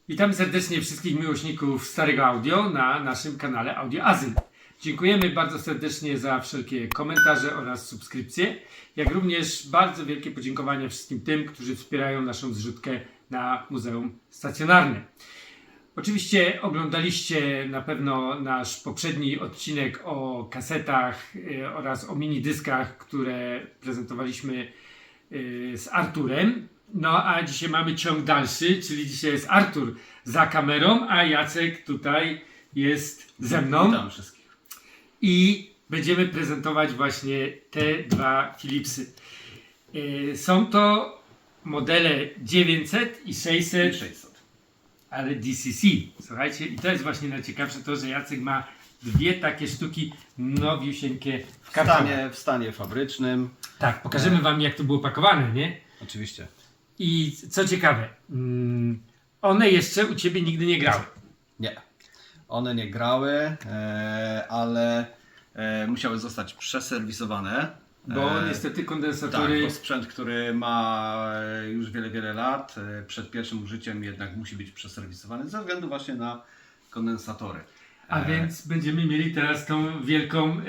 Witamy serdecznie wszystkich miłośników starego audio na naszym kanale Audio Azyl. Dziękujemy bardzo serdecznie za wszelkie komentarze oraz subskrypcje, jak również bardzo wielkie podziękowania wszystkim tym, którzy wspierają naszą zrzutkę na Muzeum Stacjonarne. Oczywiście oglądaliście na pewno nasz poprzedni odcinek o kasetach oraz o minidyskach, które prezentowaliśmy z Arturem. No a dzisiaj mamy ciąg dalszy, czyli dzisiaj jest Artur za kamerą, a Jacek tutaj jest ze mną. Witam wszystkich. I będziemy prezentować właśnie te dwa Philipsy. Są to modele 900 i 600, ale DCC. Słuchajcie, i to jest właśnie najciekawsze to, że Jacek ma dwie takie sztuki nowiusieńkie w kartonie. W stanie fabrycznym. Tak, pokażemy wam jak to było pakowane, nie? Oczywiście. I co ciekawe, one jeszcze u ciebie nigdy nie grały. Nie. One nie grały, ale musiały zostać przeserwisowane. Bo niestety kondensatory... Tak, to sprzęt, który ma już wiele lat, przed pierwszym użyciem jednak musi być przeserwisowany ze względu właśnie na kondensatory. A więc będziemy mieli teraz tą wielką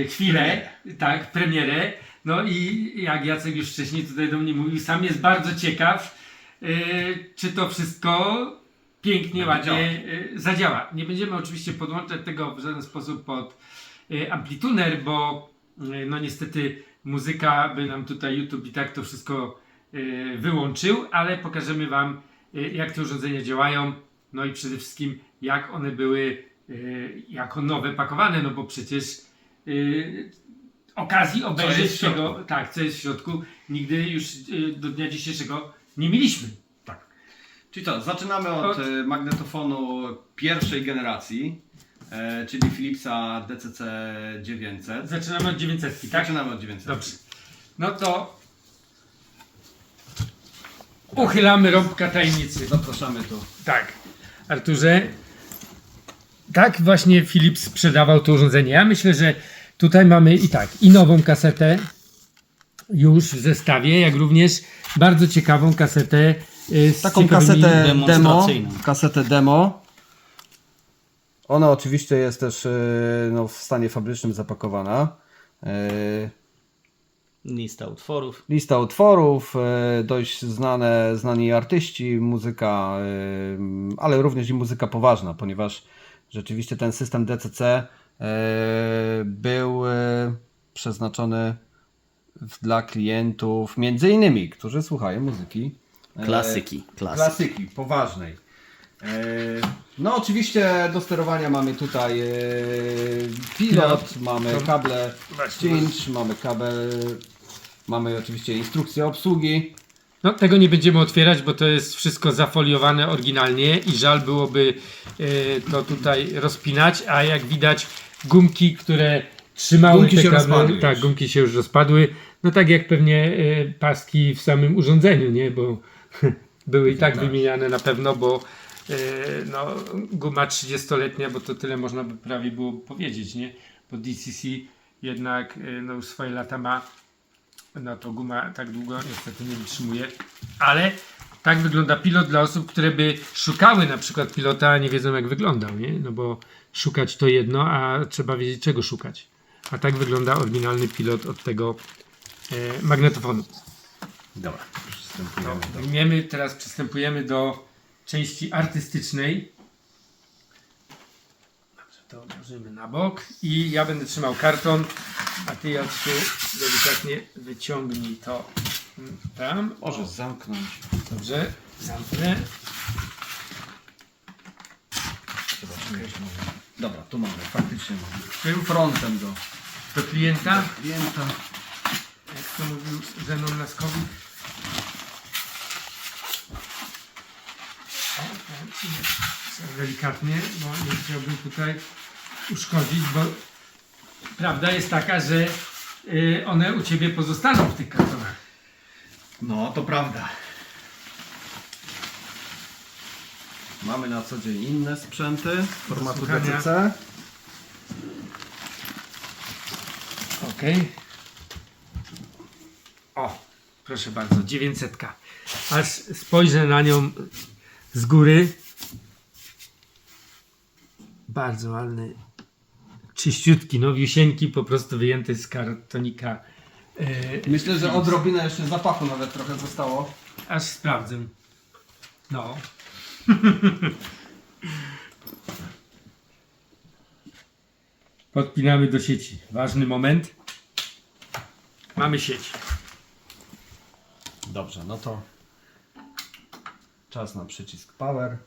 chwilę, tak, premierę. No i jak Jacek już wcześniej tutaj do mnie mówił, sam jest bardzo ciekaw, czy to wszystko pięknie, ładnie zadziała. Nie będziemy oczywiście podłączać tego w żaden sposób pod amplituner, bo no niestety muzyka by nam tutaj YouTube i tak to wszystko wyłączył, ale pokażemy wam jak te urządzenia działają, no i przede wszystkim jak one były jako nowe pakowane, no bo przecież okazji obejrzeć tego, tak, co jest w środku, nigdy już do dnia dzisiejszego nie mieliśmy. Tak. Czyli to, zaczynamy od magnetofonu pierwszej generacji, czyli Philipsa DCC 900. Zaczynamy od 900, tak? Zaczynamy od 900. Dobrze. No to uchylamy rąbka tajemnicy. Zapraszamy tu. Tak, Arturze, tak właśnie Philips sprzedawał to urządzenie. Ja myślę, że tutaj mamy i nową kasetę już w zestawie, jak również bardzo ciekawą kasetę z Taką kasetę demo. Ona oczywiście jest też w stanie fabrycznym zapakowana. Lista utworów, dość znani artyści, muzyka, ale również i muzyka poważna, ponieważ rzeczywiście ten system DCC był przeznaczony dla klientów, między innymi, którzy słuchają muzyki klasyki poważnej. No oczywiście do sterowania mamy tutaj pilot, mamy kable cinch, mamy mamy oczywiście instrukcję obsługi. No tego nie będziemy otwierać, bo to jest wszystko zafoliowane oryginalnie i żal byłoby to tutaj rozpinać, a jak widać gumki, które trzymały te kable, tak, gumki się już rozpadły, no tak jak pewnie paski w samym urządzeniu, nie, bo były i tak wymieniane na pewno, bo no, guma 30-letnia, bo to tyle można by prawie było powiedzieć, nie? Bo DCC jednak no, już swoje lata ma, no to guma tak długo niestety nie wytrzymuje, ale tak wygląda pilot dla osób, które by szukały na przykład pilota, a nie wiedzą jak wyglądał, nie? No bo szukać to jedno, a trzeba wiedzieć czego szukać. A tak wygląda oryginalny pilot od tego magnetofonu. Dobra, Teraz przystępujemy do części artystycznej. Dobrze, to odłożymy na bok i ja będę trzymał karton, a ty Jacku delikatnie wyciągnij to tam. Możesz zamknąć. Dobrze, zamknę. Dobra, tu mamy, faktycznie mamy. Frontem Do klienta. klienta. Jak to mówił Zenon Laskowicz. Delikatnie, bo nie chciałbym tutaj uszkodzić, bo prawda jest taka, że one u ciebie pozostaną w tych kartonach. No, to prawda. Mamy na co dzień inne sprzęty formatu Słuchania. DCC. Okej. O, proszę bardzo, 900. Aż spojrzę na nią z góry. Bardzo ładny, czyściutki, nowiusieńki, po prostu wyjęty z kartonika. Myślę, że odrobinę jeszcze zapachu nawet trochę zostało. Aż sprawdzę. No. Podpinamy do sieci. Ważny moment. Mamy sieć. Dobrze, no to czas na przycisk power.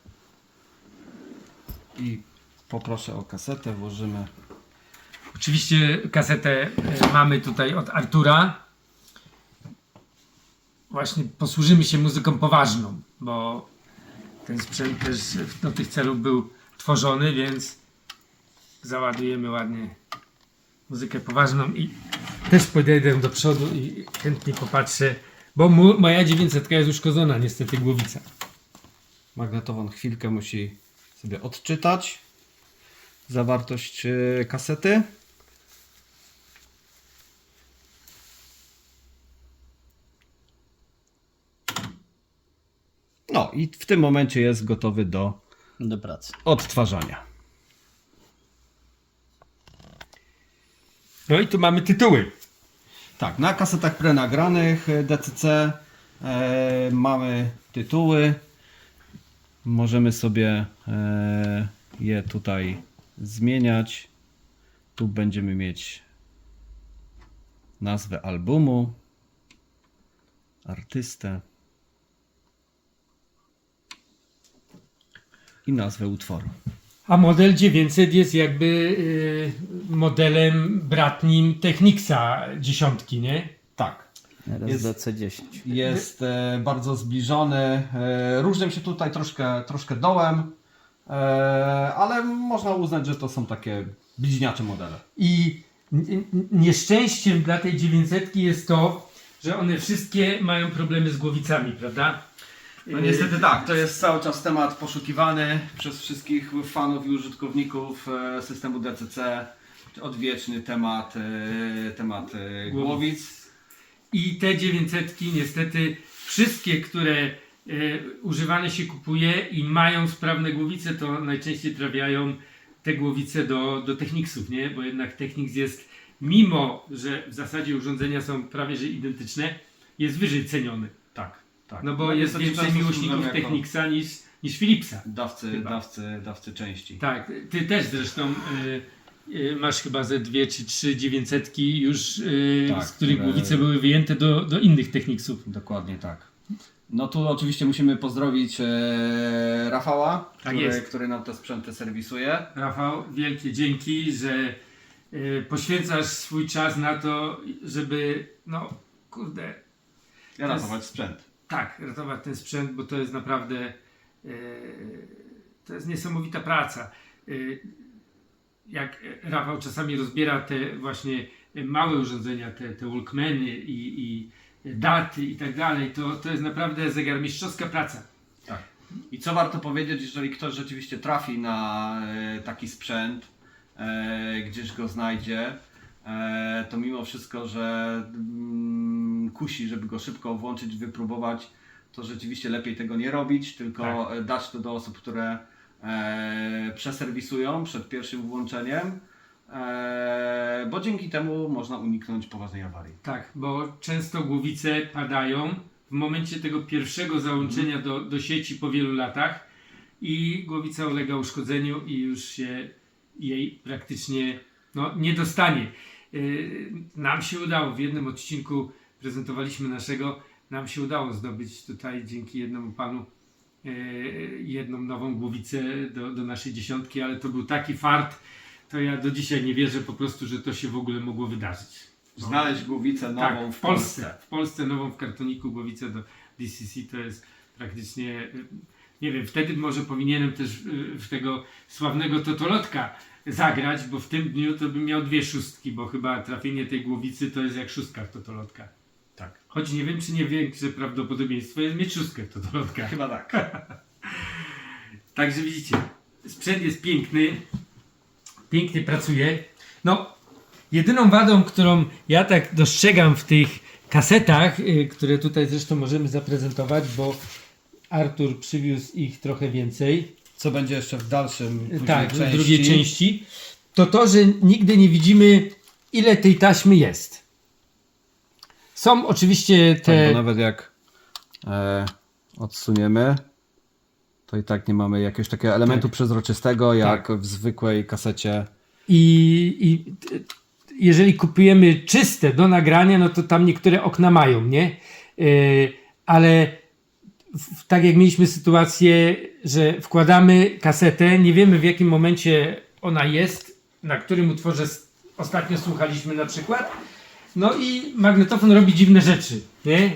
I poproszę o kasetę, włożymy. Oczywiście kasetę mamy tutaj od Artura. Właśnie posłużymy się muzyką poważną, bo ten sprzęt też do tych celów był tworzony, więc załadujemy ładnie muzykę poważną i też podejdę do przodu i chętnie popatrzę, bo moja 900 jest uszkodzona niestety, głowica. Magnetofon chwilkę musi sobie odczytać zawartość kasety. No i w tym momencie jest gotowy Do pracy. odtwarzania. No i tu mamy tytuły. Tak, na kasetach prenagranych DCC mamy tytuły. Możemy sobie je tutaj zmieniać. Tu będziemy mieć nazwę albumu, artystę i nazwę utworu. A model 900 jest jakby modelem bratnim Technicsa 10, nie? Tak. Jest DC10. Jest bardzo zbliżony. Różnią się tutaj troszkę dołem, ale można uznać, że to są takie bliźniacze modele. I nieszczęściem dla tej 900 jest to, że one wszystkie mają problemy z głowicami, prawda? No niestety tak, to jest cały czas temat poszukiwany przez wszystkich fanów i użytkowników systemu DCC. Odwieczny temat głowic. I te 900 niestety wszystkie, które używane się kupuje i mają sprawne głowice, to najczęściej trafiają te głowice do Technicsów, nie? Bo jednak Technics jest, mimo że w zasadzie urządzenia są prawie że identyczne, jest wyżej ceniony. Tak, tak. No bo jest niestety więcej często miłośników służymy jako Technicsa niż Philipsa. dawcy części. Tak, ty też zresztą masz chyba ze 2 czy 3 900 już, Tak, z których które- głowice były wyjęte do innych Technicsów. Dokładnie tak. No tu oczywiście musimy pozdrowić Rafała, Tak jest. który nam te sprzęty serwisuje. Rafał, wielkie dzięki, że poświęcasz swój czas na to, żeby, no kurde, Ratować sprzęt. tak, ratować ten sprzęt, bo to jest naprawdę, to jest niesamowita praca. Jak Rafał czasami rozbiera te właśnie małe urządzenia, te Walkmany i daty i tak dalej, to jest naprawdę zegarmistrzowska praca. Tak. I co warto powiedzieć, jeżeli ktoś rzeczywiście trafi na taki sprzęt, gdzieś go znajdzie, to mimo wszystko, że kusi, żeby go szybko włączyć, wypróbować, to rzeczywiście lepiej tego nie robić, tylko dać to do osób, które przeserwisują przed pierwszym włączeniem, bo dzięki temu można uniknąć poważnej awarii. Tak, bo często głowice padają w momencie tego pierwszego załączenia do sieci po wielu latach i głowica ulega uszkodzeniu i już się jej praktycznie nie dostanie. Nam się udało, w jednym odcinku prezentowaliśmy nam się udało zdobyć tutaj dzięki jednemu panu jedną nową głowicę do naszej 10, ale to był taki fart, to ja do dzisiaj nie wierzę po prostu, że to się w ogóle mogło wydarzyć. Znaleźć głowicę nową Tak, w Polsce. W Polsce nową w kartoniku głowicę do DCC to jest praktycznie, nie wiem, wtedy może powinienem też w tego sławnego totolotka zagrać, bo w tym dniu to bym miał 2 szóstki, bo chyba trafienie tej głowicy to jest jak 6 w totolotka. Tak. Choć nie wiem, czy nie większe prawdopodobieństwo jest mieć 6 w totolotka. Chyba tak. Także widzicie, sprzęt jest piękny, pięknie pracuje. No, jedyną wadą, którą ja tak dostrzegam w tych kasetach, które tutaj zresztą możemy zaprezentować, bo Artur przywiózł ich trochę więcej. Co będzie jeszcze w dalszym później Tak, w drugiej części. To, że nigdy nie widzimy, ile tej taśmy jest. Są oczywiście Tak, te... bo nawet jak odsuniemy, to i tak nie mamy jakiegoś takiego elementu przezroczystego, jak w zwykłej kasecie. I jeżeli kupujemy czyste do nagrania, no to tam niektóre okna mają, nie? Ale tak jak mieliśmy sytuację, że wkładamy kasetę, nie wiemy w jakim momencie ona jest, na którym utworze ostatnio słuchaliśmy na przykład, no i magnetofon robi dziwne rzeczy, nie?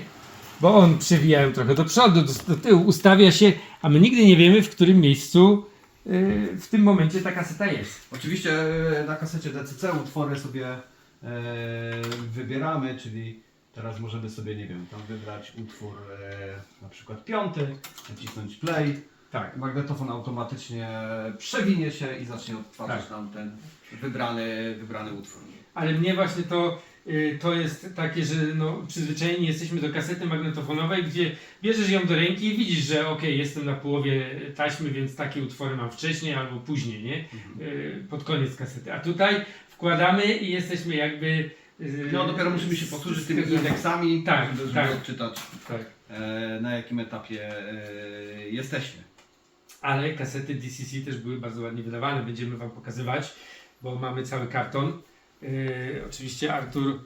Bo on przewija ją trochę do przodu, do tyłu, ustawia się, a my nigdy nie wiemy, w którym miejscu w tym momencie ta kaseta jest. Oczywiście na kasecie DCC utwory sobie wybieramy, czyli teraz możemy sobie, nie wiem, tam wybrać utwór na przykład 5, nacisnąć play. Tak. Magnetofon automatycznie przewinie się i zacznie odtwarzać Tak. nam ten wybrany utwór. Ale mnie właśnie to jest takie, że no, przyzwyczajeni jesteśmy do kasety magnetofonowej, gdzie bierzesz ją do ręki i widzisz, że okej, jestem na połowie taśmy, więc takie utwory mam wcześniej albo później, nie? Pod koniec kasety. A tutaj wkładamy i jesteśmy jakby... No dopiero musimy się posłużyć tymi indeksami, Tak, żeby tak. odczytać Tak. na jakim etapie jesteśmy. Ale kasety DCC też były bardzo ładnie wydawane, będziemy Wam pokazywać, bo mamy cały karton. Oczywiście Artur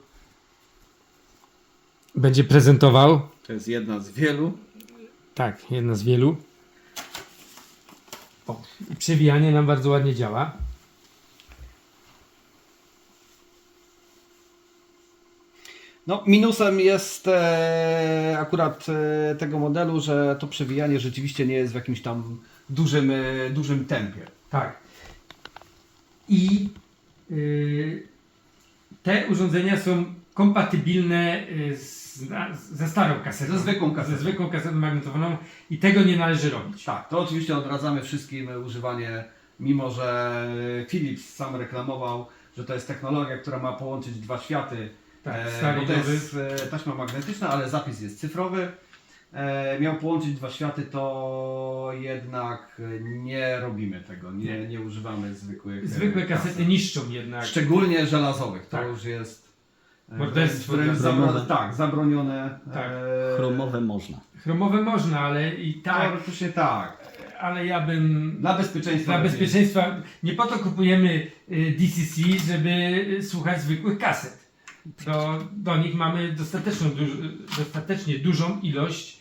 będzie prezentował. To jest jedna z wielu. Tak, jedna z wielu. O, i przewijanie nam bardzo ładnie działa. No, minusem jest akurat tego modelu, że to przewijanie rzeczywiście nie jest w jakimś tam dużym tempie. Tak. I te urządzenia są kompatybilne ze starą kasetą. Ze zwykłą kasetą. magnetofonową i tego nie należy robić. Tak, to oczywiście odradzamy wszystkim używanie, mimo że Philips sam reklamował, że to jest technologia, która ma połączyć dwa światy. Tak, stary bo to i nowy. jest taśma magnetyczna, ale zapis jest cyfrowy. Miał połączyć dwa światy, to jednak nie robimy tego, nie używamy zwykłych Zwykłe kasety kaset. niszczą jednak. Szczególnie żelazowych, to Tak. już jest Morderstwo wręcz chromowe. zabronione. Tak. Chromowe można. Chromowe można, ale i tak, Teoretycznie tak. ale ja bym Dla bezpieczeństwa. dla bezpieczeństwa, nie po to kupujemy DCC, żeby słuchać zwykłych kaset. Do nich mamy dostatecznie dużą ilość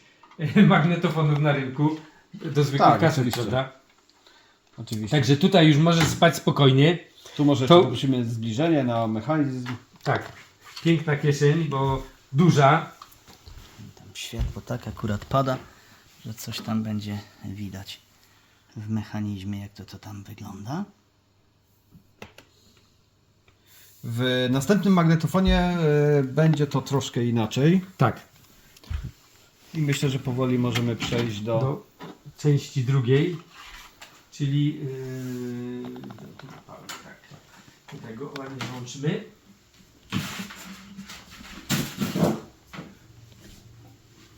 magnetofonów na rynku do zwykłych Tak, kaset, oczywiście. prawda? Oczywiście. Także tutaj już możesz spać spokojnie. Tu może To- jeszcze poprosimy zbliżenie na mechanizm. Tak, piękna kieszeń, bo duża. Tam światło tak akurat pada, że coś tam będzie widać w mechanizmie, jak to tam wygląda. W następnym magnetofonie będzie to troszkę inaczej. Tak. I myślę, że powoli możemy przejść Do części drugiej, czyli tutaj go ładnie włączymy.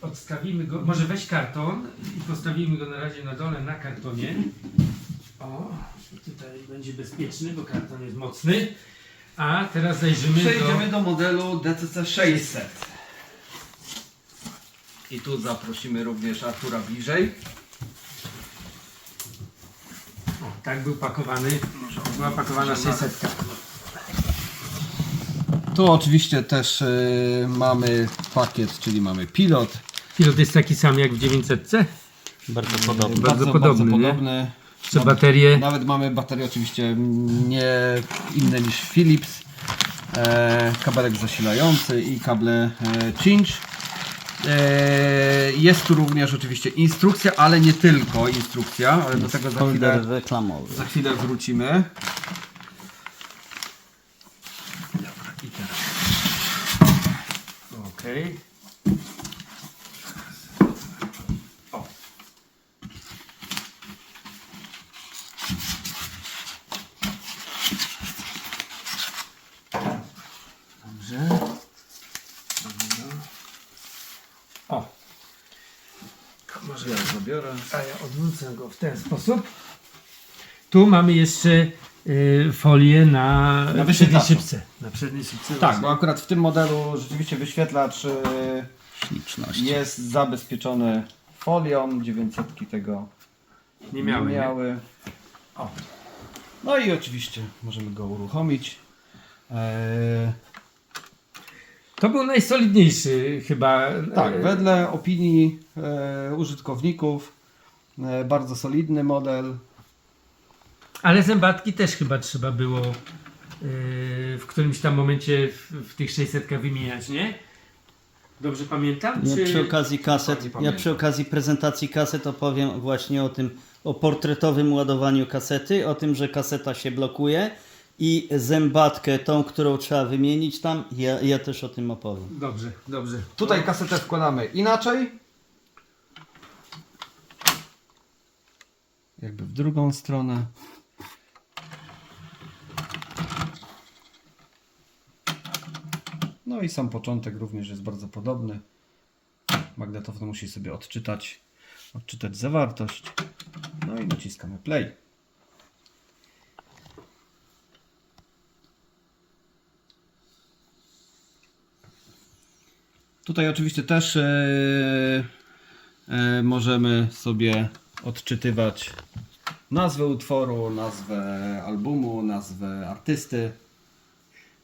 Odstawimy go, może weź karton i postawimy go na razie na dole na kartonie. O, tutaj będzie bezpieczny, bo karton jest mocny. A teraz zajrzymy Przejdziemy do modelu DCC 600. I tu zaprosimy również Artura bliżej. O, tak był pakowany, była pakowana 600. Tu oczywiście też mamy pakiet, czyli mamy pilot. Pilot jest taki sam jak w 900. Bardzo podobny. Bardzo podobny, nie? podobny. Jeszcze baterie. Nawet mamy baterie oczywiście nie inne niż Philips. Kabelek zasilający i kable cinch. Jest tu również oczywiście instrukcja, ale nie tylko instrukcja, ale do tego Folder reklamowy. za chwilę wrócimy. Dobra, i teraz. Okej. O. Dobrze. O. Może Czy ja zabiorę? A ja odwrócę go w ten sposób. Tu mamy jeszcze folię na przedniej wyświetlaczu. szybce. Na przedniej szybce. Tak, właśnie. bo akurat w tym modelu rzeczywiście wyświetlacz Śliczności. jest zabezpieczony folią. 900 tego nie miały. Nie? O. No i oczywiście możemy go uruchomić. To był najsolidniejszy chyba. Tak, wedle opinii użytkowników bardzo solidny model. Ale zębatki też chyba trzeba było w którymś tam momencie w tych 600 wymieniać, nie? Dobrze pamiętam? Ja przy okazji kaset, Dokładnie ja pamiętam. przy okazji prezentacji kaset opowiem właśnie o tym, o portretowym ładowaniu kasety, o tym, że kaseta się blokuje i zębatkę, tą, którą trzeba wymienić tam, ja też o tym opowiem. Dobrze, dobrze. Tutaj kasetę wkładamy inaczej. Jakby w drugą stronę. No i sam początek również jest bardzo podobny. Magnetofon musi sobie odczytać zawartość. No i naciskamy play. Tutaj oczywiście też możemy sobie odczytywać nazwę utworu, nazwę albumu, nazwę artysty.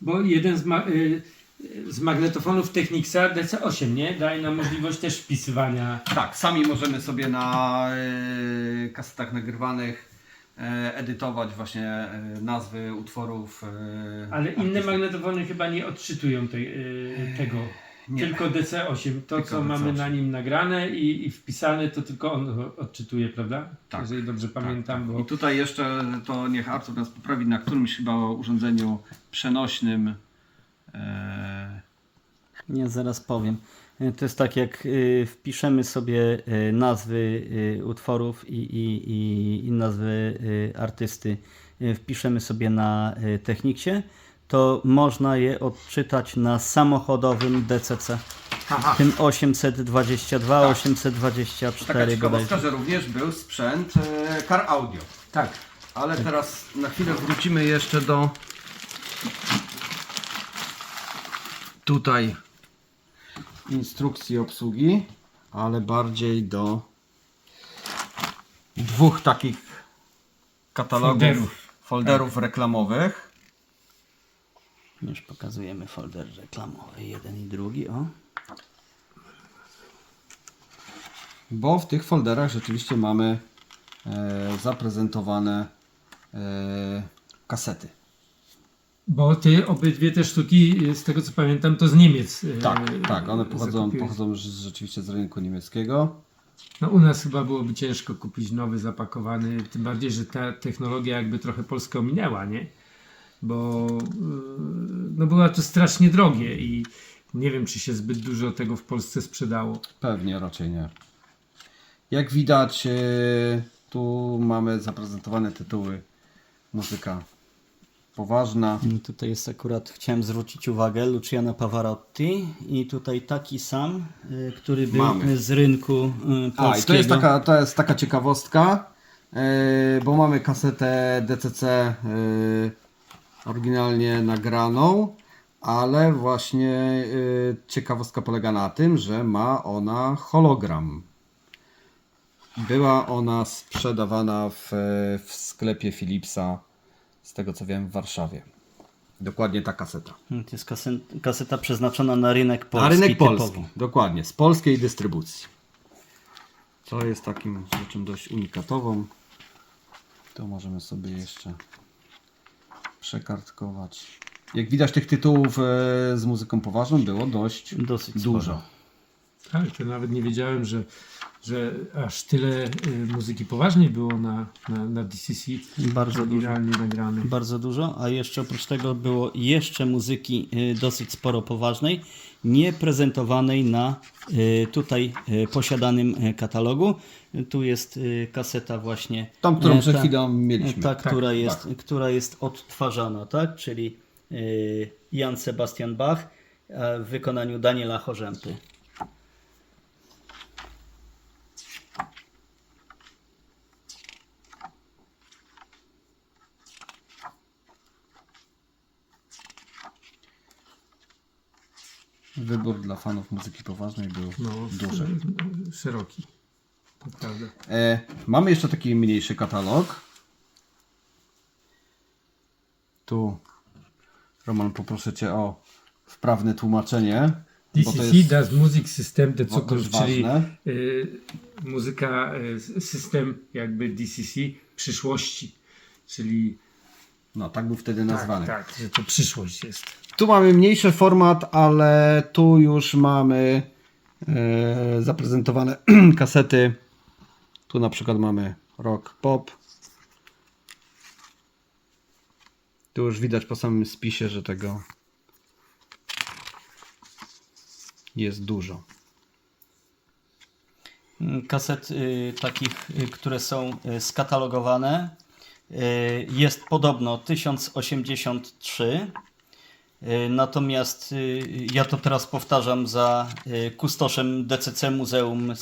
Bo jeden z magnetofonów Technicsa DC8, nie? Daje nam możliwość też wpisywania. Tak, sami możemy sobie na kasetach nagrywanych edytować właśnie nazwy utworów. Ale inne magnetofony chyba nie odczytują tego. Nie. Tylko DC8. To, Tylko co mamy DC8. na nim nagrane i wpisane, to tylko on odczytuje, prawda? Tak. Jeżeli dobrze pamiętam. Tak. Bo... I tutaj jeszcze to niech Artur nas poprawi na którymś chyba urządzeniu przenośnym. Ja zaraz powiem. To jest tak, jak wpiszemy sobie nazwy utworów i nazwy artysty, wpiszemy sobie na Technicsie, to można je odczytać na samochodowym DCC. Aha. Tym 822, Tak. 824 Taka ciekawostka, bodajże. że również był sprzęt Car Audio. Tak. Ale teraz na chwilę wrócimy jeszcze do tutaj instrukcji obsługi, ale bardziej do dwóch takich katalogów, folderów reklamowych. Już pokazujemy folder reklamowy, jeden i drugi. O. Bo w tych folderach rzeczywiście mamy zaprezentowane kasety. Bo ty obydwie te sztuki, z tego co pamiętam, to z Niemiec. Tak, one zakupiłeś. pochodzą rzeczywiście z rynku niemieckiego. No u nas chyba byłoby ciężko kupić nowy, zapakowany, tym bardziej, że ta technologia jakby trochę Polskę ominęła, nie? Bo no była to strasznie drogie i nie wiem, czy się zbyt dużo tego w Polsce sprzedało. Pewnie, raczej nie. Jak widać, tu mamy zaprezentowane tytuły. Muzyka poważna. Tutaj jest akurat, chciałem zwrócić uwagę, Luciano Pavarotti i tutaj taki sam, który był Mamy. z rynku polskiego. I to jest taka ciekawostka, bo mamy kasetę DCC oryginalnie nagraną, ale właśnie ciekawostka polega na tym, że ma ona hologram. Była ona sprzedawana w sklepie Philipsa, z tego co wiem, w Warszawie. Dokładnie ta kaseta. To jest kaseta przeznaczona na rynek polski. Na rynek typowo. polski, dokładnie, z polskiej dystrybucji. Co jest takim rzeczą dość unikatową. To możemy sobie jeszcze przekartkować. Jak widać, tych tytułów z muzyką poważną było dość Dosyć dużo. sporo. Tak, to nawet nie wiedziałem, że aż tyle muzyki poważnej było na DCC. Bardzo dużo. oryginalnie nagrane. Bardzo dużo, a jeszcze oprócz tego było jeszcze muzyki dosyć sporo poważnej, nie prezentowanej na tutaj posiadanym katalogu. Tu jest kaseta właśnie. Tą, którą ta- przed chwilą mieliśmy. Ta, która, tak. która jest odtwarzana, tak? Czyli Jan Sebastian Bach w wykonaniu Daniela Chorzępy. Wybór dla fanów muzyki poważnej był duży. Szeroki. To prawda. Mamy jeszcze taki mniejszy katalog. Tu, Roman, poproszę Cię o wprawne tłumaczenie. Bo to DCC, jest Das Music System der dość Zukunft, czyli ważne. muzyka, system jakby DCC przyszłości, czyli No, tak był wtedy nazwany. tak, że to przyszłość jest. Tu mamy mniejszy format, ale tu już mamy zaprezentowane kasety. Tu na przykład mamy rock, pop. Tu już widać po samym spisie, że tego jest dużo. Kaset takich, które są skatalogowane, jest podobno 1083. Natomiast ja to teraz powtarzam za kustoszem DCC Muzeum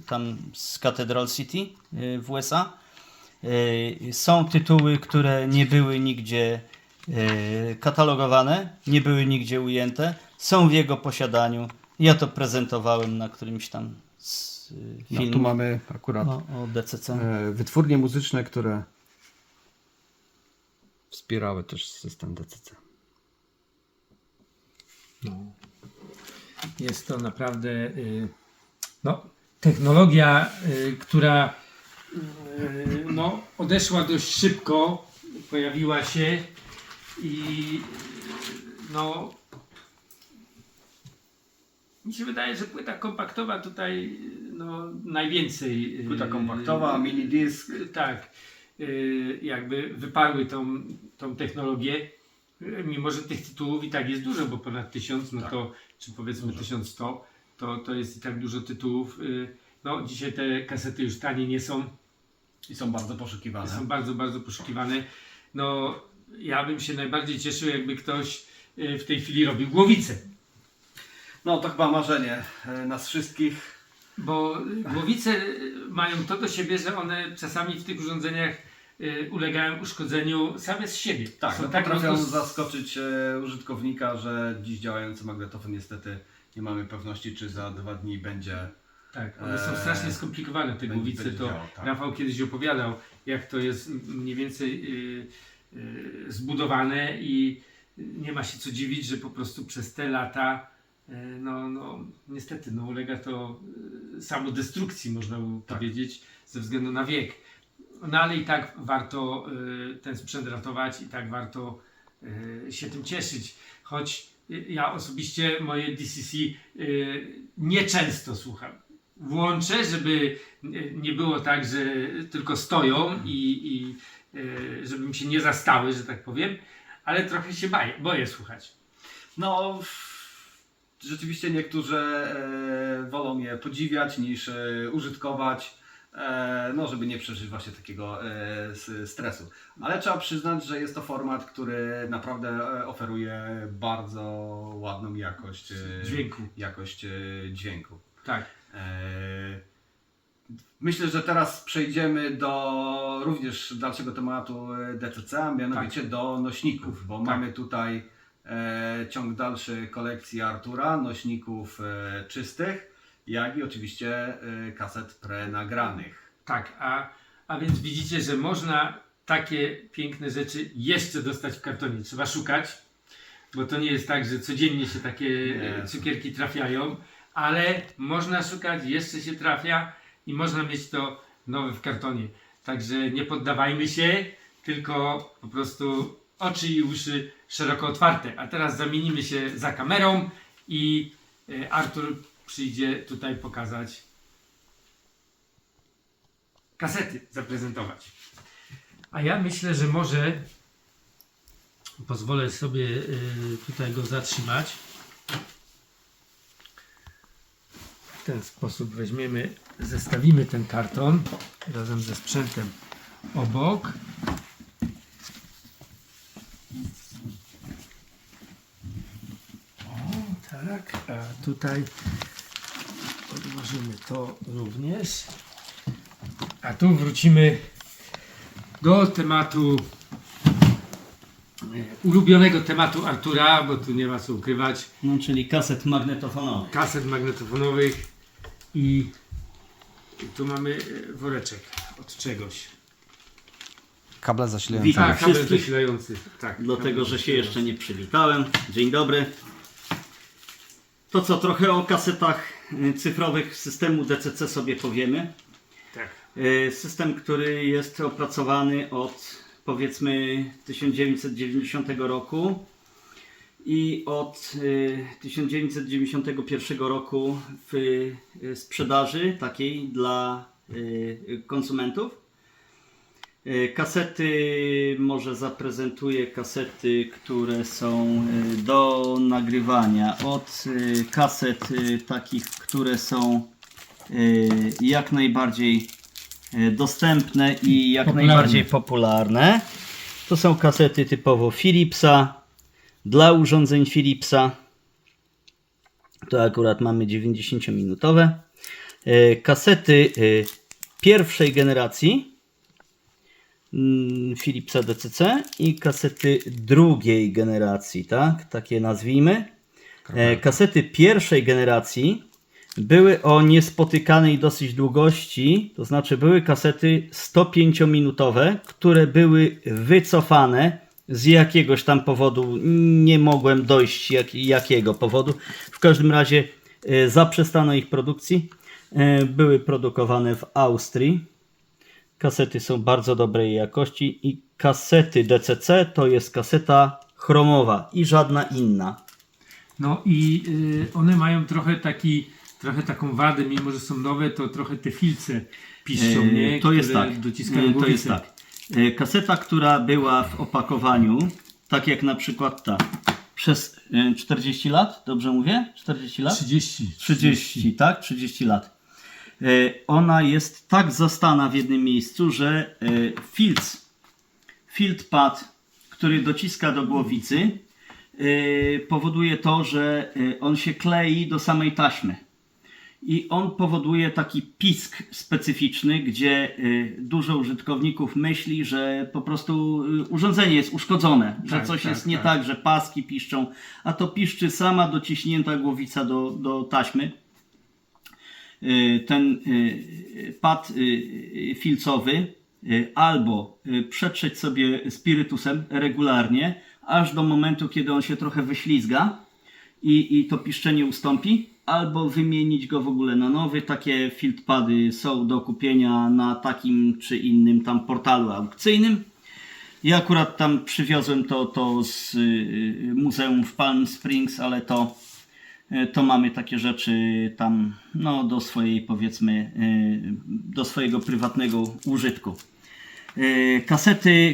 tam z Cathedral City w USA. Są tytuły, które nie były nigdzie katalogowane, nie były nigdzie ujęte, są w jego posiadaniu. Ja to prezentowałem na którymś tam filmie. No, tu mamy akurat o DCC. wytwórnie muzyczne, które wspierały też system DCC. No. Jest to naprawdę technologia, która odeszła dość szybko, pojawiła się i mi się wydaje, że płyta kompaktowa tutaj najwięcej. Płyta kompaktowa, mini disk. Tak, jakby wyparły tą technologię. Mimo że tych tytułów i tak jest dużo, bo ponad 1000, no to czy powiedzmy 1100, to jest i tak dużo tytułów. No dzisiaj te kasety już tanie nie są. I są bardzo poszukiwane. Są bardzo, bardzo poszukiwane. No ja bym się najbardziej cieszył, jakby ktoś w tej chwili robił głowice. No to chyba marzenie nas wszystkich. Bo głowice mają to do siebie, że one czasami w tych urządzeniach ulegają uszkodzeniu same z siebie. Tak, Są no tak potrafią roz- zaskoczyć użytkownika, że dziś działający magnetofon niestety nie mamy pewności, czy za 2 dni będzie. Tak, one są strasznie skomplikowane, te głowice. będzie To działał, tak. Rafał kiedyś opowiadał, jak to jest mniej więcej zbudowane i nie ma się co dziwić, że po prostu przez te lata niestety ulega to samodestrukcji, można powiedzieć, ze względu na wiek. No ale i tak warto ten sprzęt ratować i tak warto się tym cieszyć. Choć ja osobiście moje DCC nieczęsto słucham. Włączę, żeby nie było tak, że tylko stoją i żeby mi się nie zastały, że tak powiem, ale trochę się boję słuchać. No, rzeczywiście niektórzy wolą je podziwiać niż użytkować, żeby nie przeżyć właśnie takiego stresu. Ale trzeba przyznać, że jest to format, który naprawdę oferuje bardzo ładną jakość dźwięku. Tak. Myślę, że teraz przejdziemy do również dalszego tematu DCC, a mianowicie do nośników, bo mamy tutaj ciąg dalszy kolekcji Artura, nośników czystych, jak i oczywiście kaset prenagranych. Tak, a więc widzicie, że można takie piękne rzeczy jeszcze dostać w kartonie. Trzeba szukać, bo to nie jest tak, że codziennie się takie cukierki trafiają, ale można szukać, jeszcze się trafia i można mieć to nowe w kartonie. Także nie poddawajmy się, tylko po prostu oczy i uszy szeroko otwarte. A teraz zamienimy się za kamerą i Artur przyjdzie tutaj pokazać kasety, zaprezentować. A ja myślę, że może pozwolę sobie tutaj go zatrzymać. W ten sposób weźmiemy, zestawimy ten karton razem ze sprzętem obok. O, tak, a tutaj odłożymy to również. A tu wrócimy do tematu ulubionego tematu Artura, bo tu nie ma co ukrywać, No, czyli kaset magnetofonowych. kaset magnetofonowych i tu mamy woreczek od czegoś. Kable zasilające. Witam. Tak, kabel wszystkich. zasilający. Tak, Dlatego, kabel że się zasilający. jeszcze nie przywitałem. Dzień dobry. To co, trochę o kasetach cyfrowych systemu DCC sobie powiemy. Tak. System, który jest opracowany od powiedzmy 1990 roku i od 1991 roku w sprzedaży takiej dla konsumentów. Kasety, może zaprezentuję kasety, które są do nagrywania. Od kaset takich, które są jak najbardziej dostępne i jak Popularne. najbardziej popularne. To są kasety typowo Philipsa, dla urządzeń Philipsa. To akurat mamy 90-minutowe. Kasety pierwszej generacji Philipsa DCC i kasety drugiej generacji, tak? Takie nazwijmy. Kasety pierwszej generacji były o niespotykanej dosyć długości, to znaczy były kasety 105-minutowe, które były wycofane z jakiegoś tam powodu, nie mogłem dojść jakiego powodu. W każdym razie zaprzestano ich produkcji. Były produkowane w Austrii. Kasety są bardzo dobrej jakości i kasety DCC to jest kaseta chromowa i żadna inna. No i one mają trochę taką wadę, mimo że są nowe, to trochę te filce piszczą, nie? To jest Które tak. dociskają To jest głowicę. tak. Kaseta, która była w opakowaniu, tak jak na przykład ta, przez 40 lat, dobrze mówię? 40 lat? 30, tak? 30 lat. Ona jest tak zastana w jednym miejscu, że field pad, który dociska do głowicy, powoduje to, że on się klei do samej taśmy. I on powoduje taki pisk specyficzny, gdzie dużo użytkowników myśli, że po prostu urządzenie jest uszkodzone, że Tak, coś tak, jest nie tak. tak, że paski piszczą, a to piszczy sama dociśnięta głowica do taśmy. Ten pad filcowy albo przetrzeć sobie spirytusem regularnie, aż do momentu, kiedy on się trochę wyślizga i to piszczenie ustąpi, albo wymienić go w ogóle na nowy. Takie fieldpady są do kupienia na takim czy innym tam portalu aukcyjnym. Ja akurat tam przywiozłem to z muzeum w Palm Springs, ale to mamy takie rzeczy tam no, do swojej, powiedzmy, do swojego prywatnego użytku.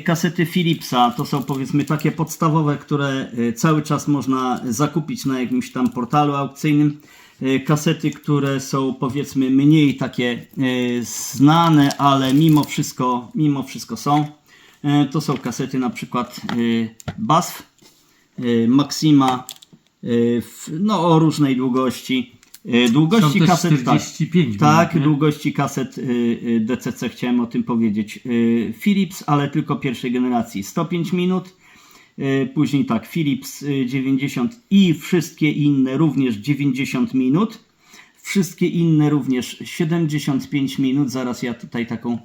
Kasety Philipsa to są, powiedzmy, takie podstawowe, które cały czas można zakupić na jakimś tam portalu aukcyjnym. Kasety, które są, powiedzmy, mniej takie znane, ale mimo wszystko są. To są kasety na przykład BASF, Maxima, no o różnej długości. Długości Są też kaset 45 tak, minut, nie? długości kaset DCC chciałem o tym powiedzieć. Philips, ale tylko pierwszej generacji 105 minut. Później tak, Philips 90 i wszystkie inne również 90 minut. Wszystkie inne również 75 minut. Zaraz ja tutaj taką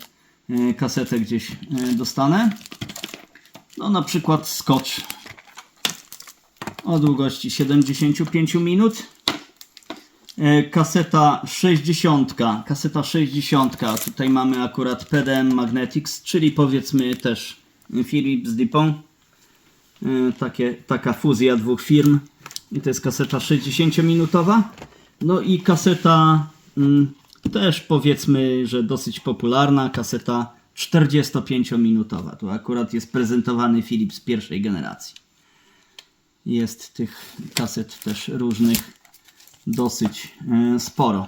kasetę gdzieś dostanę. No na przykład Scotch o długości 75 minut. Kaseta 60. Tutaj mamy akurat PDM Magnetics, czyli powiedzmy też Philips Dupont. Taka fuzja dwóch firm. I to jest kaseta 60-minutowa. No i kaseta też powiedzmy, że dosyć popularna. Kaseta 45-minutowa. Tu akurat jest prezentowany Philips pierwszej generacji. Jest tych kaset też różnych dosyć sporo.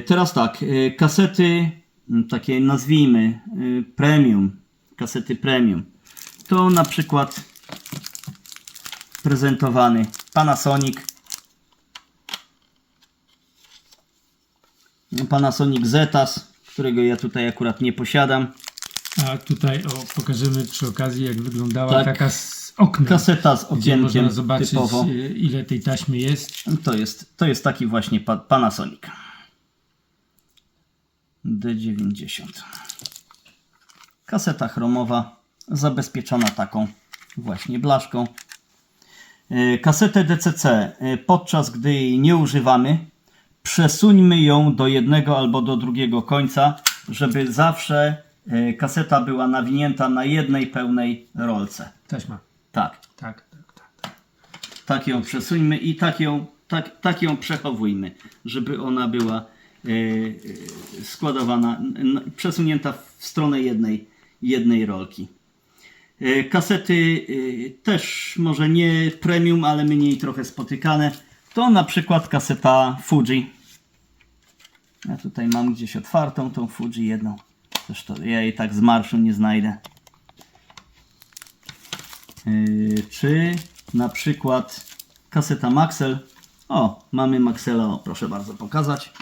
Teraz tak, kasety takie nazwijmy premium, kasety premium. To na przykład prezentowany Panasonic Zetas, którego ja tutaj akurat nie posiadam. A tutaj pokażemy przy okazji, jak wyglądała Tak. taka z okna. Kaseta z Gdzie można okienkiem zobaczyć, typowo. ile tej taśmy jest. To jest taki właśnie Panasonic D90. Kaseta chromowa, zabezpieczona taką właśnie blaszką. Kasetę DCC, podczas gdy jej nie używamy, przesuńmy ją do jednego albo do drugiego końca, żeby zawsze kaseta była nawinięta na jednej pełnej rolce. Taśma. Tak. Tak. Tak ją przesuńmy i tak ją przechowujmy, żeby ona była składowana, przesunięta w stronę jednej rolki. Kasety też może nie premium, ale mniej trochę spotykane. To na przykład kaseta Fuji. Ja tutaj mam gdzieś otwartą tą Fuji jedną. Zresztą ja jej tak z marszu nie znajdę. Czy na przykład kaseta Maxell. O, mamy Maxella, o, proszę bardzo pokazać.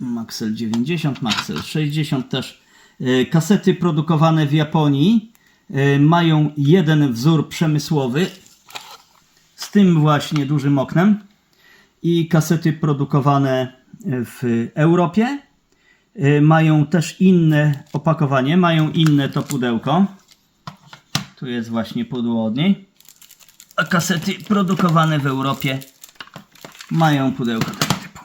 Maxell 90, Maxell 60 też. Kasety produkowane w Japonii mają jeden wzór przemysłowy z tym właśnie dużym oknem i kasety produkowane w Europie mają też inne opakowanie, mają inne to pudełko. Tu jest właśnie pudło od niej. A kasety produkowane w Europie mają pudełko tego typu.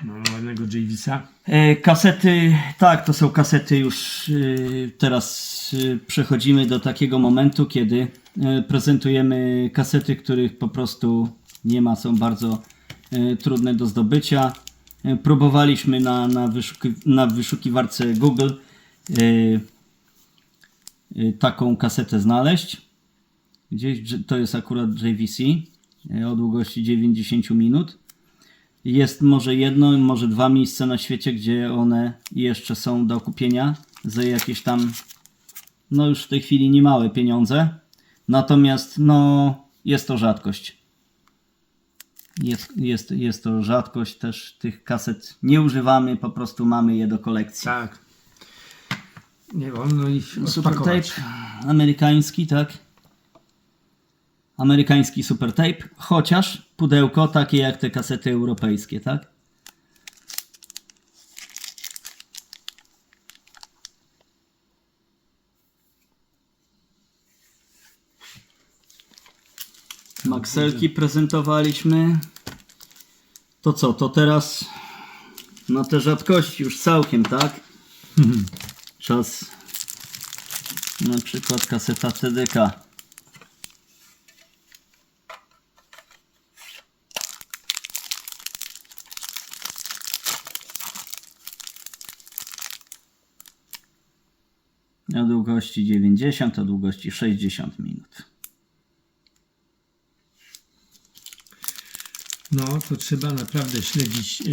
Mamy ładnego Javisa. Kasety, tak, to są kasety już teraz przechodzimy do takiego momentu, kiedy prezentujemy kasety, których po prostu nie ma, są bardzo trudne do zdobycia. Próbowaliśmy na wyszukiwarce Google taką kasetę znaleźć. Gdzieś to jest akurat JVC o długości 90 minut. Jest może jedno, może dwa miejsca na świecie, gdzie one jeszcze są do kupienia za jakieś tam, no już w tej chwili niemałe pieniądze. Natomiast no jest to rzadkość. Jest to rzadkość, też tych kaset nie używamy, po prostu mamy je do kolekcji. Tak. Nie wolno ich Super odpakować. tape amerykański, tak? Amerykański super tape, chociaż pudełko takie jak te kasety europejskie, tak? Maxelki prezentowaliśmy. To co, to teraz na te rzadkości już całkiem, tak? Czas na przykład kaseta TDK. O długości 90, o długości 60 minut. No, to trzeba naprawdę śledzić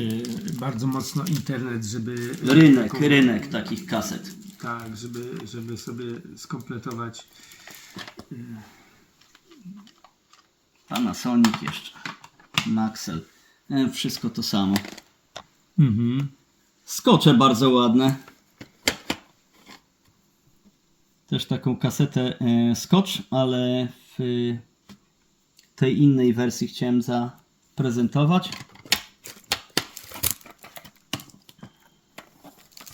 bardzo mocno internet, żeby... Rynek takich kaset. Tak, żeby sobie skompletować. Panasonic jeszcze. Maxell. Wszystko to samo. Skocze bardzo ładne. Też taką kasetę Scotch, ale w tej innej wersji chciałem zaprezentować.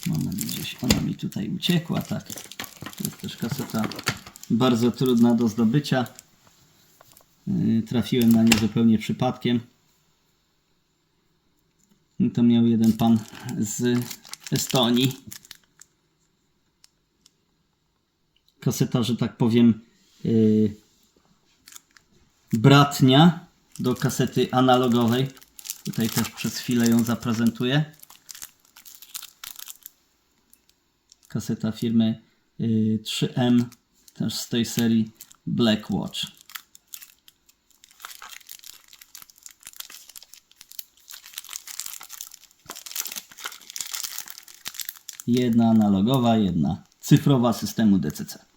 Moment, gdzieś ona mi tutaj uciekła, tak. To jest też kaseta bardzo trudna do zdobycia. Trafiłem na nie zupełnie przypadkiem. I to miał jeden pan z Estonii. Kaseta, że tak powiem, bratnia do kasety analogowej. Tutaj też przez chwilę ją zaprezentuję. Kaseta firmy 3M, też z tej serii Black Watch. Jedna analogowa, jedna cyfrowa systemu DCC.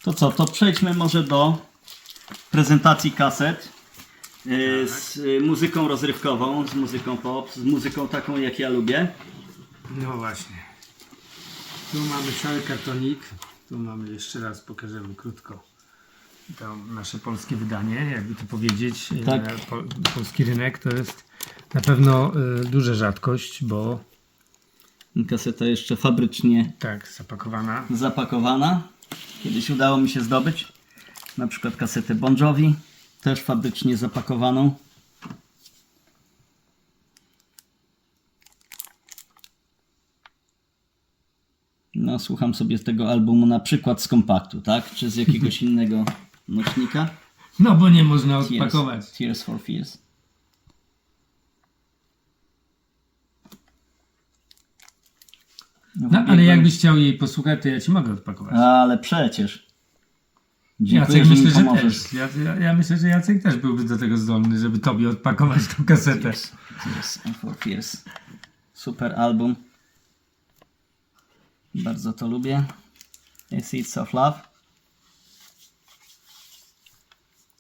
To co, to przejdźmy może do prezentacji kaset z muzyką rozrywkową, z muzyką pop, z muzyką taką jak ja lubię. No właśnie. Tu mamy cały kartonik. Tu mamy, jeszcze raz pokażemy krótko to nasze polskie wydanie, jakby to powiedzieć. Tak. Polski rynek to jest na pewno duża rzadkość, bo Kaseta jeszcze fabrycznie tak, zapakowana. zapakowana. Kiedyś udało mi się zdobyć na przykład kasetę Bon Jovi, też fabrycznie zapakowaną. No, słucham sobie tego albumu na przykład z kompaktu, tak? Czy z jakiegoś innego nośnika. No bo nie można odpakować. Tears for Fears. No ale jakbyś chciał jej posłuchać, to ja ci mogę odpakować. Ale przecież. Dziękuję, Jacek że mi myślę, że pomożesz. też. Ja myślę, że Jacek też byłby do tego zdolny, żeby tobie odpakować tą kasetę. Tears for Fears. Super album. Bardzo to lubię. Seeds of Love.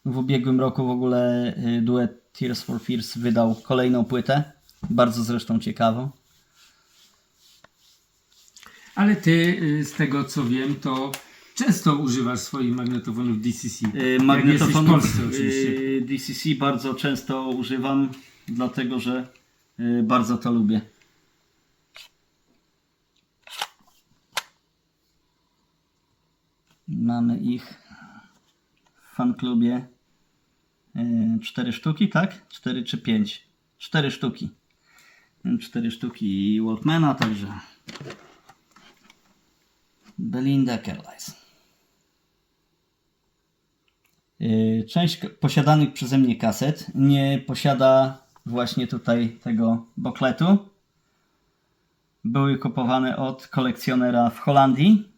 W ubiegłym roku w ogóle duet Tears for Fears wydał kolejną płytę. Bardzo zresztą ciekawą. Ale ty, z tego co wiem, to często używasz swoich magnetofonów DCC. Magnetofonów Jak jesteś w Polsce oczywiście. DCC bardzo często używam, dlatego że bardzo to lubię. Mamy ich w fanklubie 4 sztuki, tak? 4 czy 5? 4 sztuki. 4 sztuki Walkmana, także Belinda Carlisle. Część posiadanych przeze mnie kaset nie posiada właśnie tutaj tego bokletu. Były kupowane od kolekcjonera w Holandii,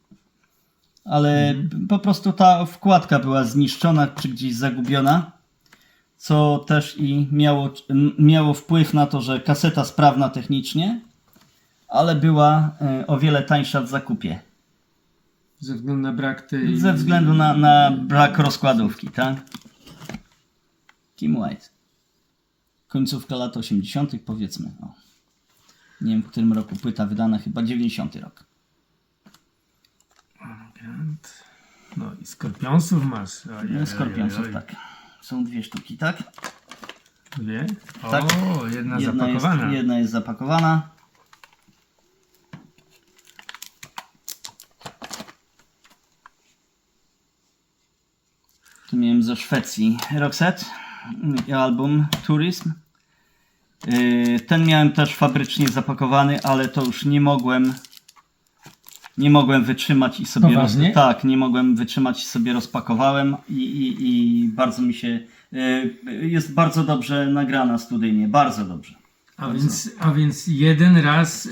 ale po prostu ta wkładka była zniszczona czy gdzieś zagubiona, co też i miało wpływ na to, że kaseta sprawna technicznie, ale była o wiele tańsza w zakupie. Ze względu na brak tej... Ze względu na brak rozkładówki, tak? Kim White. Końcówka lat 80. powiedzmy. O. Nie wiem w którym roku płyta wydana, chyba 90 rok. No i Skorpionsów masz. Skorpionsów, tak. Są 2 sztuki, tak? Dwie? O, Tak. jedna zapakowana. Jedna jest zapakowana. Tu miałem ze Szwecji Roxette, album Tourism. Ten miałem też fabrycznie zapakowany, ale to już nie mogłem wytrzymać i sobie Poważnie? tak, nie mogłem wytrzymać i sobie rozpakowałem i bardzo mi się jest bardzo dobrze nagrana studyjnie, bardzo dobrze. A więc jeden raz...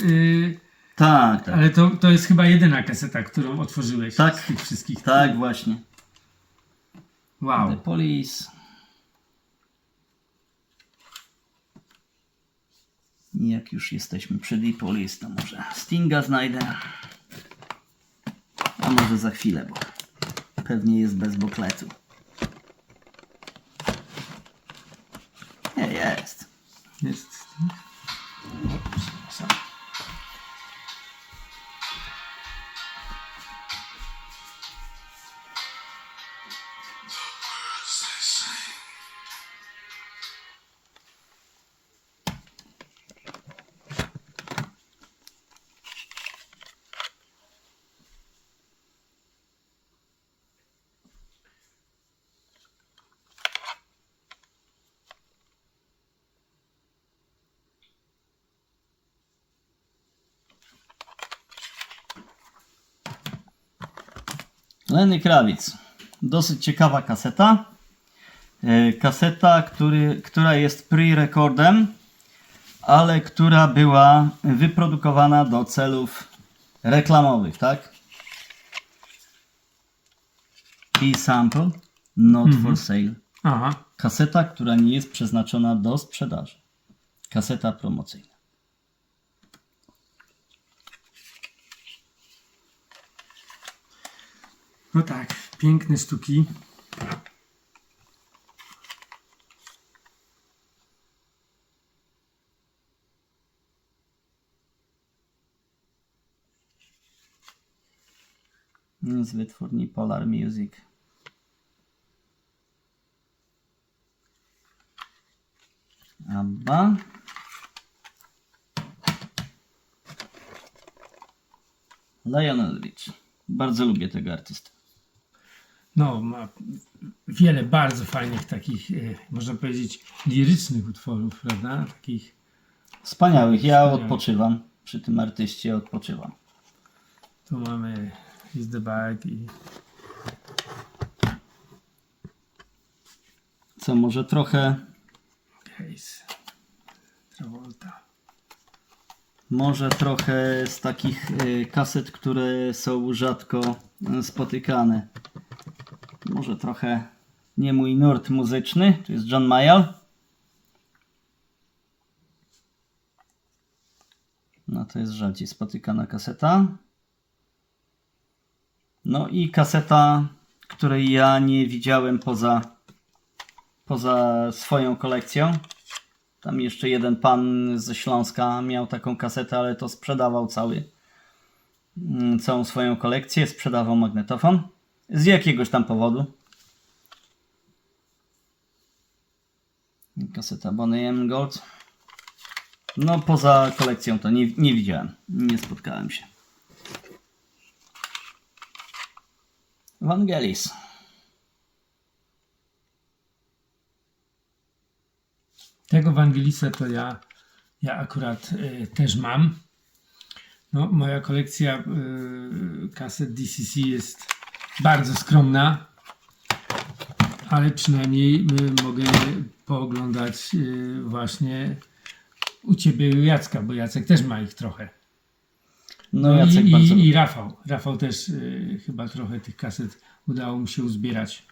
Tak, tak. Ale to jest chyba jedyna kaseta, którą otworzyłeś Tak. z tych wszystkich. Tak, właśnie. Wow. The Police. I jak już jesteśmy przy The Police, to może Stinga znajdę. A może za chwilę, bo pewnie jest bez bokletu. Nie, jest. Jest. O, przepraszam. Lenny Kravitz. Dosyć ciekawa kaseta. Kaseta, która jest pre-recordem, ale która była wyprodukowana do celów reklamowych, tak? E-sample, not for sale. Aha. Kaseta, która nie jest przeznaczona do sprzedaży. Kaseta promocyjna. No tak. Piękne sztuki. Z wytwórni Polar Music. Abba. Lionel Rich. Bardzo lubię tego artystę. No, ma wiele bardzo fajnych takich, można powiedzieć, lirycznych utworów, prawda? Takich. Wspaniałych. Ja Wspaniałych. odpoczywam. Przy tym artyście odpoczywam. Tu mamy Is the Bag i Co może trochę... Case. Travolta. Może trochę z takich kaset, które są rzadko spotykane. Może trochę nie mój nurt muzyczny. To jest John Mayall. No to jest rzadziej spotykana kaseta. No i kaseta, której ja nie widziałem poza swoją kolekcją. Tam jeszcze jeden pan ze Śląska miał taką kasetę, ale to sprzedawał całą swoją kolekcję, sprzedawał magnetofon. Z jakiegoś tam powodu. Kaseta Bonnie M. Gold. No poza kolekcją to nie widziałem, nie spotkałem się. Vangelis. Tego Vangelisa to ja akurat też mam. No, moja kolekcja kaset DCC jest bardzo skromna, ale przynajmniej mogę pooglądać właśnie u Ciebie i u Jacka, bo Jacek też ma ich trochę. No Jacek bardzo i lubi. Rafał. Rafał też chyba trochę tych kaset udało mu się uzbierać.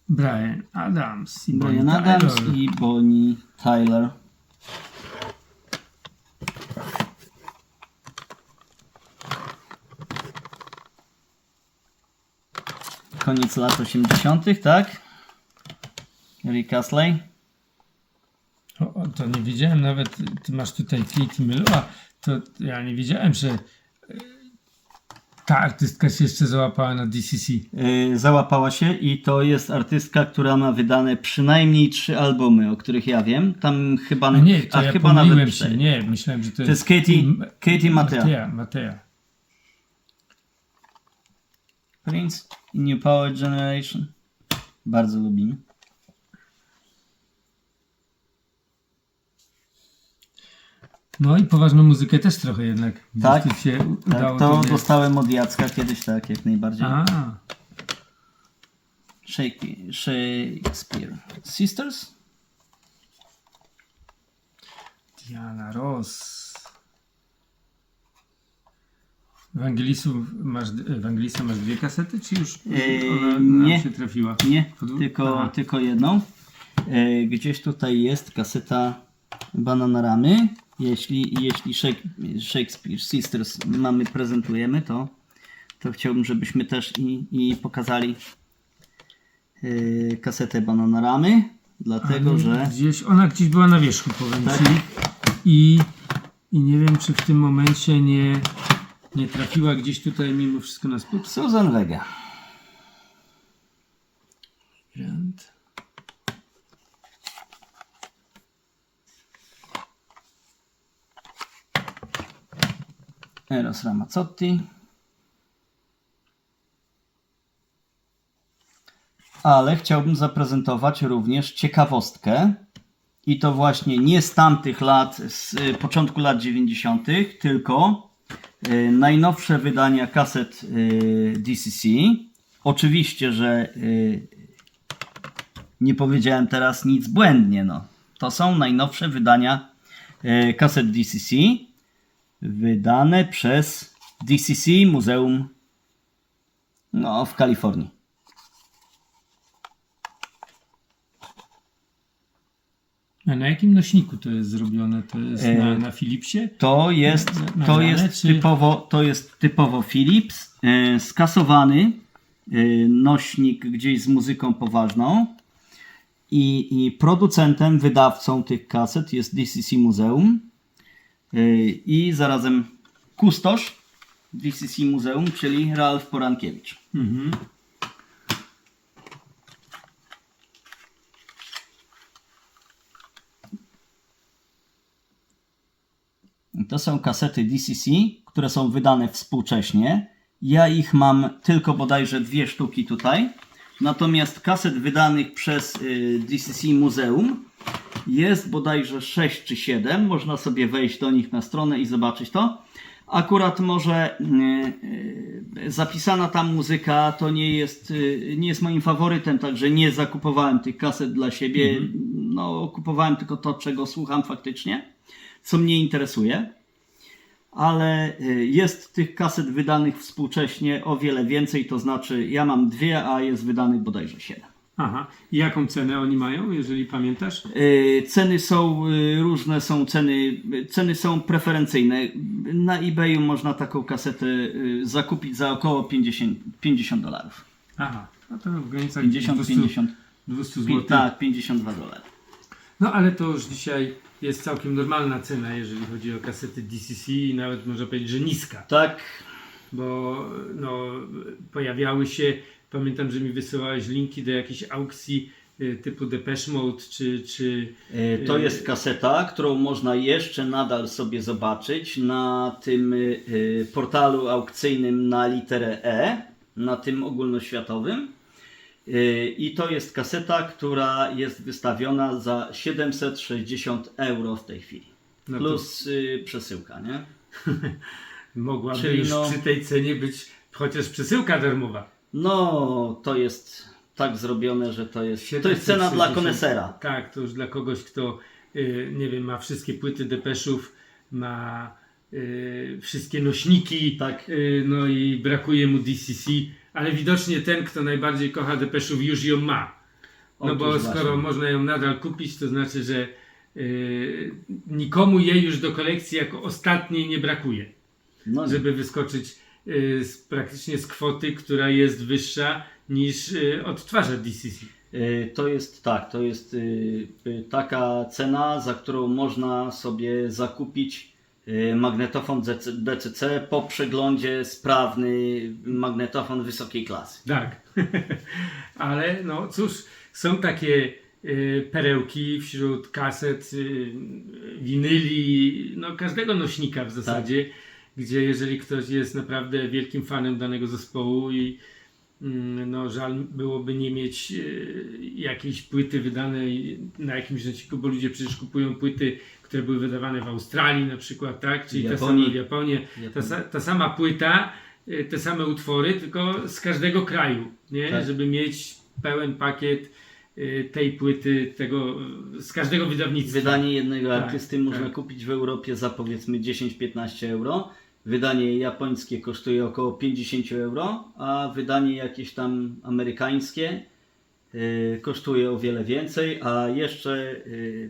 Bryan Adams i Bryan Bonnie Adams Tyler. i Bonnie Tyler. Koniec lat 80., tak? Rick Astley. O, to nie wiedziałem nawet, ty masz tutaj Katie Melua, to ja nie wiedziałem, że ta artystka się jeszcze załapała na DCC. Załapała się i to jest artystka, która ma wydane przynajmniej 3 albumy, o których ja wiem. Tam chyba, A nie, to ja chyba pomyliłem nawet się, 4. nie, myślałem, że to To jest Katie Mattea. Mattea. Prince i New Power Generation. Bardzo lubimy. No i poważną muzykę też trochę jednak. Tak, Gdzieś tu się udało Tak, to tobie- dostałem od Jacka kiedyś, tak, jak najbardziej. A, Shakespeare Sisters? Diana Ross. Ewangelisa masz 2 kasety, czy już ona nam nie. się trafiła? Nie, Aha. tylko jedną. Gdzieś tutaj jest kaseta Bananaramy. Jeśli Shakespeare Sisters prezentujemy, to chciałbym, żebyśmy też i pokazali kasetę Bananaramy, dlatego że Ona gdzieś była na wierzchu, powiem Tak. ci. I nie wiem, czy w tym momencie nie trafiła gdzieś tutaj mimo wszystko na spód. Susan Vega. Eros Ramazzotti. Ale chciałbym zaprezentować również ciekawostkę. I to właśnie nie z tamtych lat, z początku lat 90., tylko najnowsze wydania kaset DCC. Oczywiście, że nie powiedziałem teraz nic błędnie. No. To są najnowsze wydania kaset DCC wydane przez DCC Muzeum w Kalifornii. A na jakim nośniku to jest zrobione? To jest na Philipsie? To jest, czy- to jest typowo Philips, skasowany nośnik gdzieś z muzyką poważną i producentem, wydawcą tych kaset jest DCC Muzeum i zarazem kustosz DCC Muzeum, czyli Ralf Porankiewicz. Mhm. To są kasety DCC, które są wydane współcześnie. Ja ich mam tylko bodajże 2 sztuki tutaj. Natomiast kaset wydanych przez DCC Muzeum jest bodajże 6 czy 7. Można sobie wejść do nich na stronę i zobaczyć to. Akurat może zapisana tam muzyka to nie jest moim faworytem, także nie zakupowałem tych kaset dla siebie. No, kupowałem tylko to, czego słucham faktycznie, co mnie interesuje. Ale jest tych kaset wydanych współcześnie o wiele więcej, to znaczy ja mam 2, a jest wydanych bodajże 7. Aha. I jaką cenę oni mają, jeżeli pamiętasz? Ceny są różne, ceny są preferencyjne. Na eBayu można taką kasetę zakupić za około $50. Aha. No to w granicach 200 zł. Tak, $52. No ale to już dzisiaj jest całkiem normalna cena, jeżeli chodzi o kasety DCC i nawet można powiedzieć, że niska. Tak, Bo no, pojawiały się, pamiętam, że mi wysyłałeś linki do jakichś aukcji typu Depeche Mode czy to jest kaseta, którą można jeszcze nadal sobie zobaczyć na tym portalu aukcyjnym na literę E, na tym ogólnoświatowym. I to jest kaseta, która jest wystawiona za 760 € w tej chwili. No to- Plus przesyłka, nie? mogłaby Czyli już no- przy tej cenie być chociaż przesyłka darmowa. No, to jest tak zrobione, że to jest cena dla 760. konesera. Tak, to już dla kogoś, kto nie wiem, ma wszystkie płyty Depeszów, ma wszystkie nośniki, Tak. no i brakuje mu DCC, ale widocznie ten, kto najbardziej kocha Depeszów, już ją ma. No Otóż bo właśnie. skoro można ją nadal kupić, to znaczy, że nikomu jej już do kolekcji jako ostatniej nie brakuje, No, żeby wyskoczyć praktycznie z kwoty, która jest wyższa niż odtwarza DCC. To jest tak, to jest taka cena, za którą można sobie zakupić magnetofon DCC po przeglądzie, sprawny magnetofon wysokiej klasy. Tak, ale no cóż, są takie perełki wśród kaset, winyli, no każdego nośnika w zasadzie, gdzie jeżeli ktoś jest naprawdę wielkim fanem danego zespołu i no żal byłoby nie mieć jakiejś płyty wydanej na jakimś nośniku, bo ludzie przecież kupują płyty, które były wydawane w Australii na przykład, tak? Czyli Japonii. w Japonii. Ta sama płyta, te same utwory, tylko z każdego kraju, nie? Tak. Żeby mieć pełen pakiet tej płyty, z każdego wydawnictwa. Wydanie jednego Tak, artysty można tak. kupić w Europie za powiedzmy 10-15 euro. Wydanie japońskie kosztuje około 50 euro, a wydanie jakieś tam amerykańskie kosztuje o wiele więcej, a jeszcze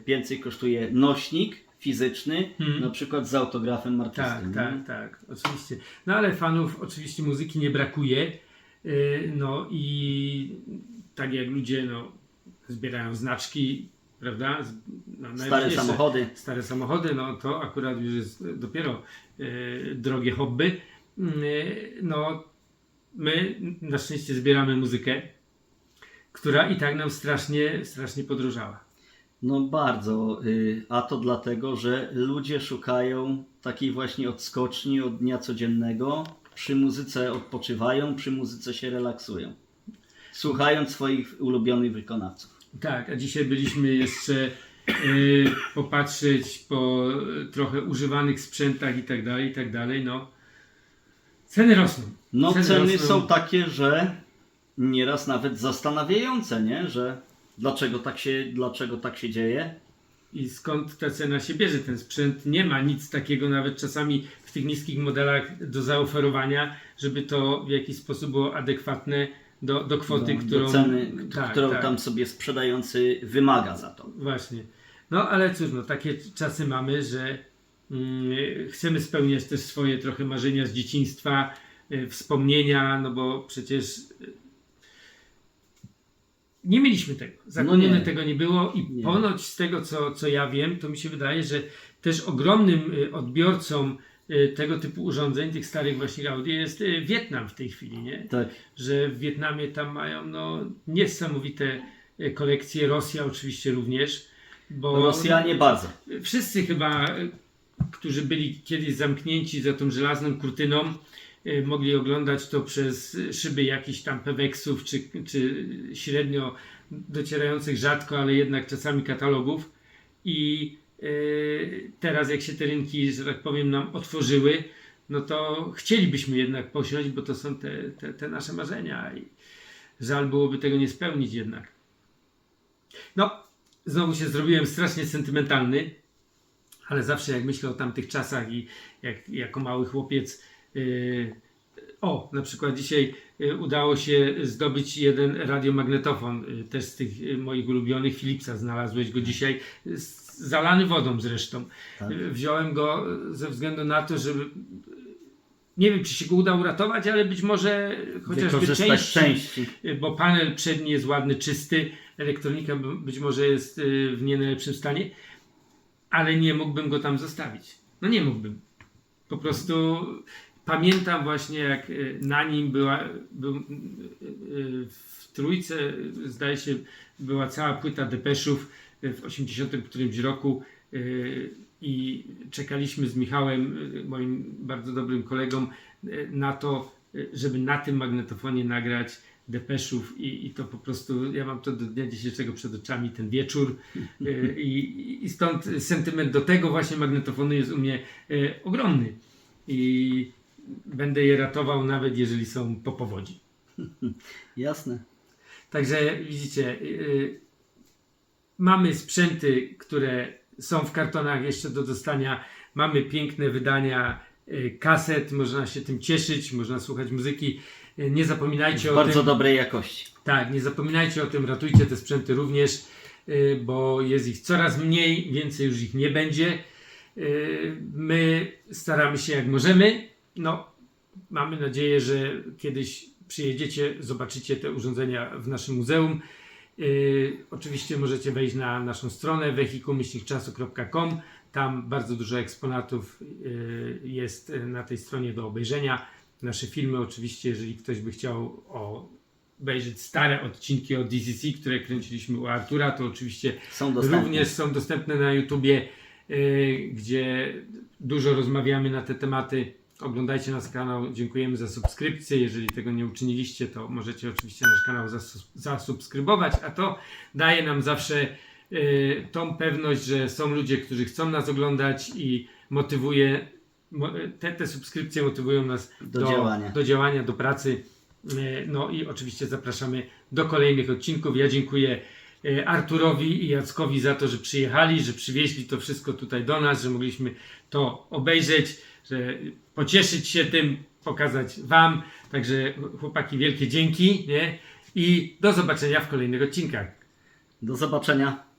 więcej kosztuje nośnik fizyczny, na przykład z autografem artysty. Tak, nie? tak, oczywiście. No ale fanów oczywiście muzyki nie brakuje. No i tak jak ludzie zbierają znaczki, prawda? Stare samochody. Stare samochody, no to akurat już jest dopiero drogie hobby. No my na szczęście zbieramy muzykę, która i tak nam strasznie podrożała. No bardzo, a to dlatego, że ludzie szukają takiej właśnie odskoczni od dnia codziennego. Przy muzyce odpoczywają, przy muzyce się relaksują, słuchając swoich ulubionych wykonawców. Tak, a dzisiaj byliśmy jeszcze popatrzeć po trochę używanych sprzętach i tak dalej, no. Ceny rosną. No ceny rosną. są takie, że nieraz nawet zastanawiające, nie? Że dlaczego tak się dzieje. I skąd ta cena się bierze? Ten sprzęt nie ma nic takiego nawet czasami w tych niskich modelach do zaoferowania, żeby to w jakiś sposób było adekwatne do kwoty, którą... do ceny, tak, którą tak. tam sobie sprzedający wymaga za to. Właśnie. No ale cóż, no takie czasy mamy, że chcemy spełniać też swoje trochę marzenia z dzieciństwa, wspomnienia, no bo przecież nie mieliśmy tego. Za komuny tego nie było i ponoć z tego, co ja wiem, to mi się wydaje, że też ogromnym odbiorcą tego typu urządzeń, tych starych właśnie Audi, jest Wietnam w tej chwili, nie? Tak. Że w Wietnamie tam mają no, niesamowite kolekcje, Rosja oczywiście również, bo Rosjanie bardzo. wszyscy chyba, którzy byli kiedyś zamknięci za tą żelazną kurtyną, mogli oglądać to przez szyby jakichś tam Peweksów, czy średnio docierających rzadko, ale jednak czasami katalogów. I teraz jak się te rynki, że tak powiem, nam otworzyły, no to chcielibyśmy jednak posiąść, bo to są te nasze marzenia i żal byłoby tego nie spełnić jednak. No, znowu się zrobiłem strasznie sentymentalny, ale zawsze jak myślę o tamtych czasach i jako mały chłopiec, na przykład dzisiaj udało się zdobyć jeden radiomagnetofon, też z tych moich ulubionych, Philipsa, znalazłeś go dzisiaj, zalany wodą zresztą. Tak. Wziąłem go ze względu na to, żeby nie wiem, czy się go uda uratować, ale być może chociażby części, bo panel przedni jest ładny, czysty, elektronika być może jest w nie najlepszym stanie, ale nie mógłbym go tam zostawić. No nie mógłbym. Po prostu pamiętam właśnie, jak na nim w trójce, zdaje się, była cała płyta depeszów w 80 którymś roku i czekaliśmy z Michałem, moim bardzo dobrym kolegą, na to, żeby na tym magnetofonie nagrać depeszów i to po prostu, ja mam to do dnia dzisiejszego przed oczami, ten wieczór i stąd sentyment do tego właśnie magnetofonu jest u mnie ogromny i będę je ratował nawet jeżeli są po powodzi. Jasne. Także widzicie, mamy sprzęty, które są w kartonach jeszcze do dostania, mamy piękne wydania kaset, można się tym cieszyć, można słuchać muzyki. Nie zapominajcie o tym. Bardzo dobrej jakości. Tak, nie zapominajcie o tym, ratujcie te sprzęty również, bo jest ich coraz mniej, więcej już ich nie będzie. My staramy się jak możemy. No, mamy nadzieję, że kiedyś przyjedziecie, zobaczycie te urządzenia w naszym muzeum. Oczywiście możecie wejść na naszą stronę wehikuł-czasu.com. Tam bardzo dużo eksponatów jest na tej stronie do obejrzenia. Nasze filmy oczywiście, jeżeli ktoś by chciał obejrzeć stare odcinki o DCC, które kręciliśmy u Artura, to oczywiście również są dostępne na YouTubie, gdzie dużo rozmawiamy na te tematy. Oglądajcie nasz kanał, dziękujemy za subskrypcję. Jeżeli tego nie uczyniliście, to możecie oczywiście nasz kanał zasubskrybować, a to daje nam zawsze tą pewność, że są ludzie, którzy chcą nas oglądać i motywuje, te subskrypcje motywują nas do działania, do pracy. No i oczywiście zapraszamy do kolejnych odcinków. Ja dziękuję Arturowi i Jackowi za to, że przyjechali, że przywieźli to wszystko tutaj do nas, że mogliśmy to obejrzeć, że pocieszyć się tym, pokazać wam. Także chłopaki, wielkie dzięki, nie? I do zobaczenia w kolejnych odcinkach. Do zobaczenia.